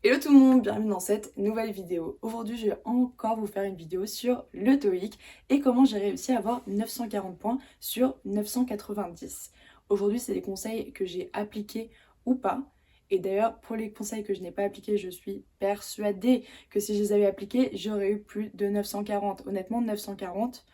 Hello tout le monde, bienvenue dans cette nouvelle vidéo. Aujourd'hui, je vais encore vous faire une vidéo sur le TOEIC et comment j'ai réussi à avoir 940 points sur 990. Aujourd'hui, c'est des conseils que j'ai appliqués ou pas. Et d'ailleurs, pour les conseils que je n'ai pas appliqués, je suis persuadée que si je les avais appliqués, j'aurais eu plus de 940. Honnêtement, 940,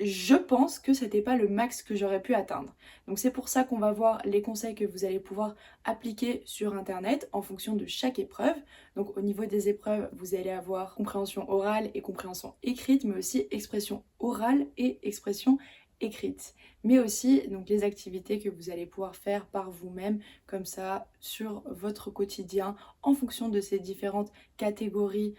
je pense que c'était pas le max que j'aurais pu atteindre. Donc c'est pour ça qu'on va voir les conseils que vous allez pouvoir appliquer sur internet en fonction de chaque épreuve. Donc au niveau des épreuves, vous allez avoir compréhension orale et compréhension écrite, mais aussi expression orale et expression écrite. Mais aussi donc les activités que vous allez pouvoir faire par vous-même comme ça sur votre quotidien en fonction de ces différentes catégories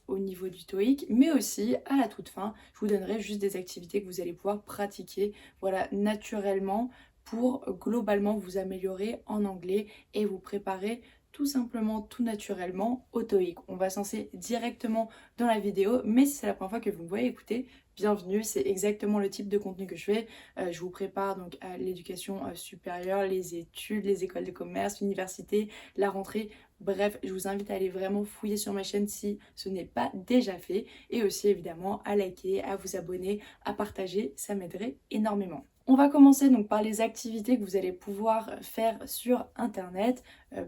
au niveau du TOEIC, mais aussi à la toute fin, je vous donnerai juste des activités que vous allez pouvoir pratiquer, voilà, naturellement pour globalement vous améliorer en anglais et vous préparer tout simplement, tout naturellement au TOEIC. On va se lancer directement dans la vidéo, mais si c'est la première fois que vous me voyez, écoutez, bienvenue, c'est exactement le type de contenu que je fais. Je vous prépare donc à l'éducation supérieure, les études, les écoles de commerce, l'université, la rentrée. Bref, je vous invite à aller vraiment fouiller sur ma chaîne si ce n'est pas déjà fait. Et aussi évidemment à liker, à vous abonner, à partager, ça m'aiderait énormément. On va commencer donc par les activités que vous allez pouvoir faire sur internet,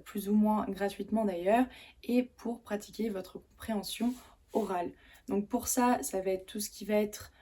plus ou moins gratuitement d'ailleurs, et pour pratiquer votre compréhension orale. Donc pour ça, ça va être tout ce qui va être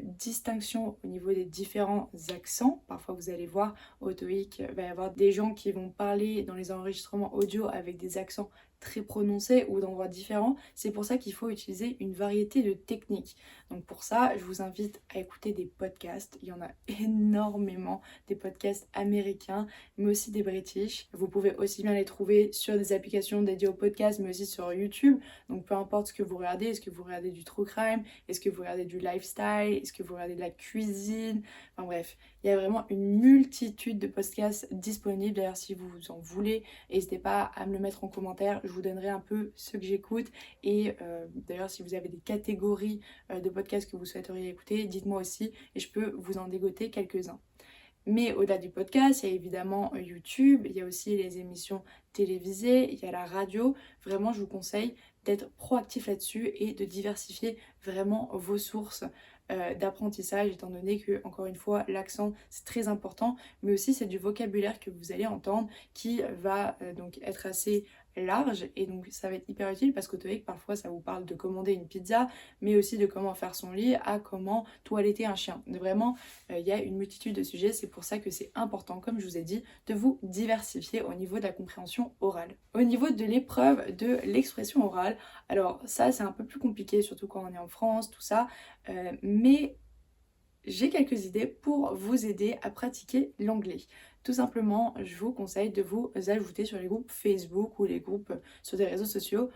distinction au niveau des différents accents. Parfois vous allez voir au TOEIC, il va y avoir des gens qui vont parler dans les enregistrements audio avec des accents très prononcés ou d'endroits différents. C'est pour ça qu'il faut utiliser une variété de techniques. Donc pour ça, je vous invite à écouter des podcasts. Il y en a énormément, des podcasts américains, mais aussi des british. Vous pouvez aussi bien les trouver sur des applications dédiées aux podcasts, mais aussi sur YouTube. Donc peu importe ce que vous regardez, est-ce que vous regardez du true crime, est-ce que vous regardez du lifestyle, est-ce que vous regardez de la cuisine, enfin bref, il y a vraiment une multitude de podcasts disponibles. D'ailleurs, si vous en voulez, n'hésitez pas à me le mettre en commentaire, je vous donnerai un peu ce que j'écoute. Et d'ailleurs, si vous avez des catégories de podcasts que vous souhaiteriez écouter, dites-moi aussi et je peux vous en dégoter quelques-uns. Mais au-delà du podcast, il y a évidemment YouTube, il y a aussi les émissions télévisées, il y a la radio. Vraiment, je vous conseille d'être proactif là-dessus et de diversifier vraiment vos sources d'apprentissage, étant donné que, encore une fois, l'accent c'est très important, mais aussi c'est du vocabulaire que vous allez entendre qui va donc être assez large et donc ça va être hyper utile parce qu'au TOEIC parfois ça vous parle de commander une pizza mais aussi de comment faire son lit à comment toiletter un chien. Vraiment, il y a une multitude de sujets, c'est pour ça que c'est important, comme je vous ai dit, de vous diversifier au niveau de la compréhension orale. Au niveau de l'épreuve de l'expression orale, alors ça c'est un peu plus compliqué, surtout quand on est en France, tout ça, mais j'ai quelques idées pour vous aider à pratiquer l'anglais. Tout simplement, je vous conseille de vous ajouter sur les groupes Facebook ou les groupes sur des réseaux sociaux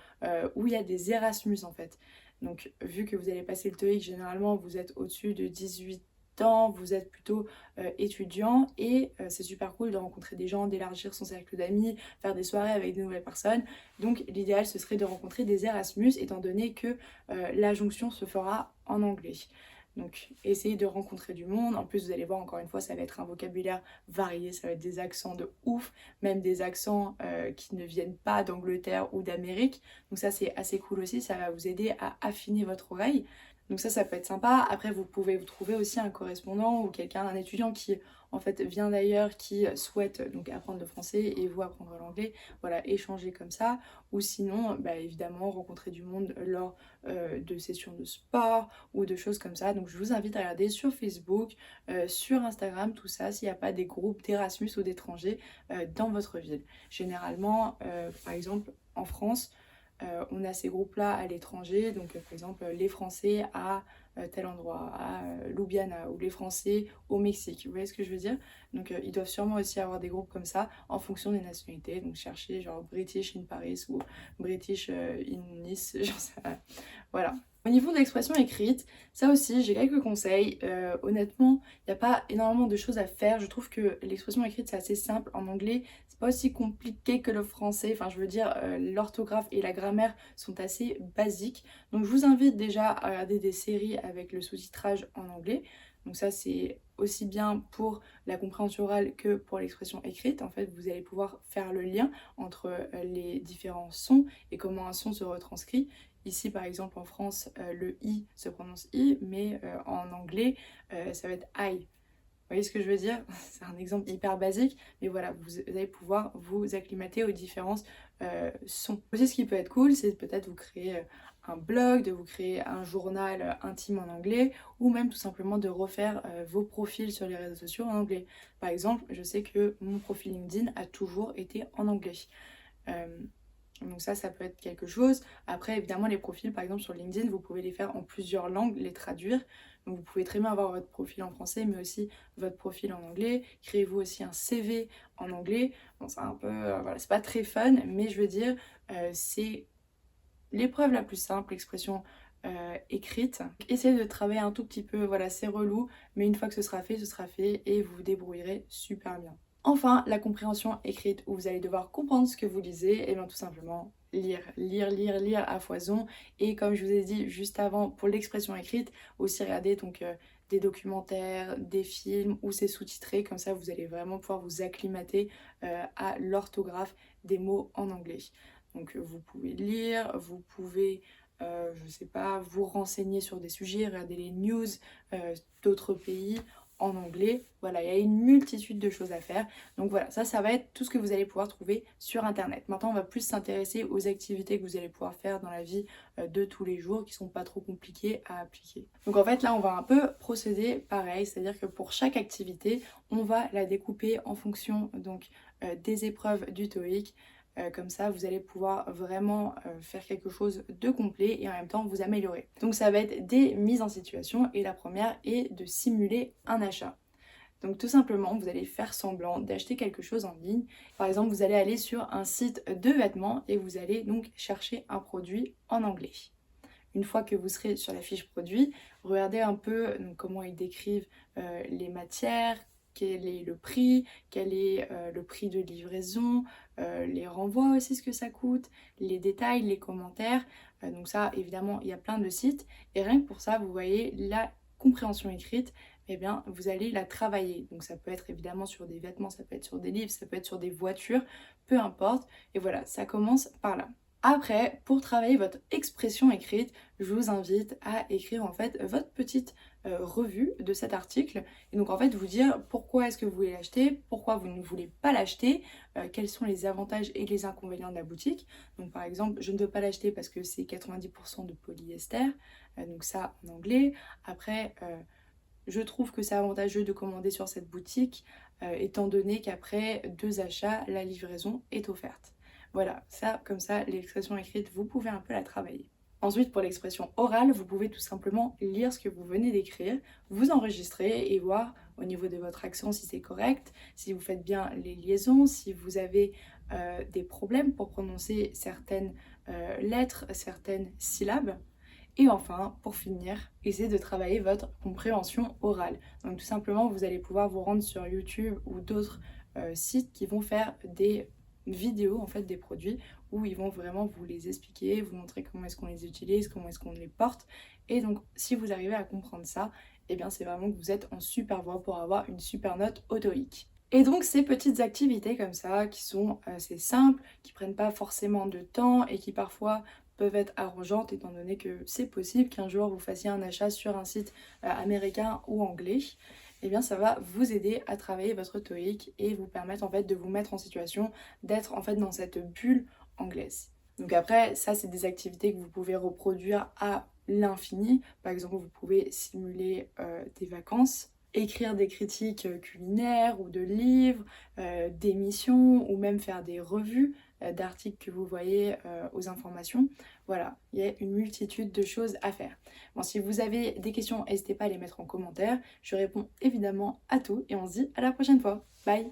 où il y a des Erasmus en fait. Donc, vu que vous allez passer le TOEIC, généralement vous êtes au-dessus de 18 ans, vous êtes plutôt étudiant et c'est super cool de rencontrer des gens, d'élargir son cercle d'amis, faire des soirées avec de nouvelles personnes. Donc, l'idéal ce serait de rencontrer des Erasmus étant donné que la jonction se fera en anglais. Donc essayez de rencontrer du monde. En plus vous allez voir encore une fois ça va être un vocabulaire varié, ça va être des accents de ouf, même des accents qui ne viennent pas d'Angleterre ou d'Amérique. Donc ça c'est assez cool aussi, ça va vous aider à affiner votre oreille. Donc ça peut être sympa. Après vous pouvez vous trouver aussi un correspondant ou quelqu'un, un étudiant qui en fait vient d'ailleurs, qui souhaite donc apprendre le français et vous apprendre l'anglais. Voilà, échanger comme ça. Ou sinon bah, évidemment rencontrer du monde lors de sessions de sport ou de choses comme ça. Donc je vous invite à regarder sur Facebook, sur Instagram, tout ça, s'il n'y a pas des groupes d'Erasmus ou d'étrangers dans votre ville. Généralement, par exemple, en France, on a ces groupes-là à l'étranger, donc par exemple les Français à tel endroit, à Ljubljana, ou les Français au Mexique, vous voyez ce que je veux dire? Donc ils doivent sûrement aussi avoir des groupes comme ça en fonction des nationalités, donc chercher genre British in Paris ou British in Nice, j'en sais rien. Voilà. Au niveau de l'expression écrite, ça aussi j'ai quelques conseils. Honnêtement, il n'y a pas énormément de choses à faire. Je trouve que l'expression écrite c'est assez simple en anglais. C'est pas aussi compliqué que le français. Enfin, je veux dire, l'orthographe et la grammaire sont assez basiques. Donc je vous invite déjà à regarder des séries avec le sous-titrage en anglais. Donc ça c'est aussi bien pour la compréhension orale que pour l'expression écrite. En fait, vous allez pouvoir faire le lien entre les différents sons et comment un son se retranscrit. Ici, par exemple, en France, le i se prononce i, mais en anglais, ça va être I. Vous voyez ce que je veux dire? C'est un exemple hyper basique, mais voilà, vous allez pouvoir vous acclimater aux différents sons. Aussi, ce qui peut être cool, c'est peut-être vous créer un blog, de vous créer un journal intime en anglais, ou même tout simplement de refaire vos profils sur les réseaux sociaux en anglais. Par exemple, je sais que mon profil LinkedIn a toujours été en anglais. Donc ça peut être quelque chose. Après, évidemment, les profils, par exemple, sur LinkedIn, vous pouvez les faire en plusieurs langues, les traduire. Donc vous pouvez très bien avoir votre profil en français, mais aussi votre profil en anglais. Créez-vous aussi un CV en anglais. Bon, c'est un peu... voilà, c'est pas très fun, mais je veux dire, c'est l'épreuve la plus simple, l'expression écrite. Essayez de travailler un tout petit peu, voilà, c'est relou, mais une fois que ce sera fait et vous vous débrouillerez super bien. Enfin, la compréhension écrite, où vous allez devoir comprendre ce que vous lisez, et bien tout simplement lire à foison. Et comme je vous ai dit juste avant, pour l'expression écrite, aussi regarder donc des documentaires, des films où c'est sous-titré, comme ça vous allez vraiment pouvoir vous acclimater à l'orthographe des mots en anglais. Donc vous pouvez lire, vous pouvez je sais pas, vous renseigner sur des sujets, regarder les news d'autres pays en anglais. Voilà, il y a une multitude de choses à faire. Donc voilà, ça va être tout ce que vous allez pouvoir trouver sur internet. Maintenant, on va plus s'intéresser aux activités que vous allez pouvoir faire dans la vie de tous les jours, qui sont pas trop compliquées à appliquer. Donc en fait, là, on va un peu procéder pareil, c'est-à-dire que pour chaque activité, on va la découper en fonction donc des épreuves du TOEIC. Comme ça, vous allez pouvoir vraiment faire quelque chose de complet et en même temps vous améliorer. Donc ça va être des mises en situation et la première est de simuler un achat. Donc tout simplement, vous allez faire semblant d'acheter quelque chose en ligne. Par exemple, vous allez aller sur un site de vêtements et vous allez donc chercher un produit en anglais. Une fois que vous serez sur la fiche produit, regardez un peu donc, comment ils décrivent les matières, quel est le prix, quel est le prix de livraison, les renvois aussi, ce que ça coûte, les détails, les commentaires. Donc ça, évidemment, il y a plein de sites. Et rien que pour ça, vous voyez, la compréhension écrite, eh bien, vous allez la travailler. Donc ça peut être évidemment sur des vêtements, ça peut être sur des livres, ça peut être sur des voitures, peu importe. Et voilà, ça commence par là. Après, pour travailler votre expression écrite, je vous invite à écrire en fait votre petite revue de cet article. Et donc en fait vous dire pourquoi est-ce que vous voulez l'acheter, pourquoi vous ne voulez pas l'acheter, quels sont les avantages et les inconvénients de la boutique. Donc par exemple, je ne veux pas l'acheter parce que c'est 90% de polyester, donc ça en anglais. Après, je trouve que c'est avantageux de commander sur cette boutique, étant donné qu'après 2 achats, la livraison est offerte. Voilà, ça, comme ça, l'expression écrite, vous pouvez un peu la travailler. Ensuite, pour l'expression orale, vous pouvez tout simplement lire ce que vous venez d'écrire, vous enregistrer et voir au niveau de votre accent si c'est correct, si vous faites bien les liaisons, si vous avez des problèmes pour prononcer certaines lettres, certaines syllabes. Et enfin, pour finir, essayez de travailler votre compréhension orale. Donc tout simplement, vous allez pouvoir vous rendre sur YouTube ou d'autres sites qui vont faire des vidéos en fait des produits où ils vont vraiment vous les expliquer, vous montrer comment est-ce qu'on les utilise, comment est-ce qu'on les porte. Et donc si vous arrivez à comprendre ça, eh bien c'est vraiment que vous êtes en super voie pour avoir une super note au TOEIC. Et donc ces petites activités comme ça qui sont assez simples, qui prennent pas forcément de temps et qui parfois peuvent être arrangeantes étant donné que c'est possible qu'un jour vous fassiez un achat sur un site américain ou anglais, eh bien ça va vous aider à travailler votre TOEIC et vous permettre en fait de vous mettre en situation d'être en fait dans cette bulle anglaise. Donc après, ça c'est des activités que vous pouvez reproduire à l'infini. Par exemple, vous pouvez simuler des vacances, écrire des critiques culinaires ou de livres, d'émissions ou même faire des revues d'articles que vous voyez aux informations. Voilà, il y a une multitude de choses à faire. Bon, si vous avez des questions, n'hésitez pas à les mettre en commentaire. Je réponds évidemment à tout et on se dit à la prochaine fois. Bye!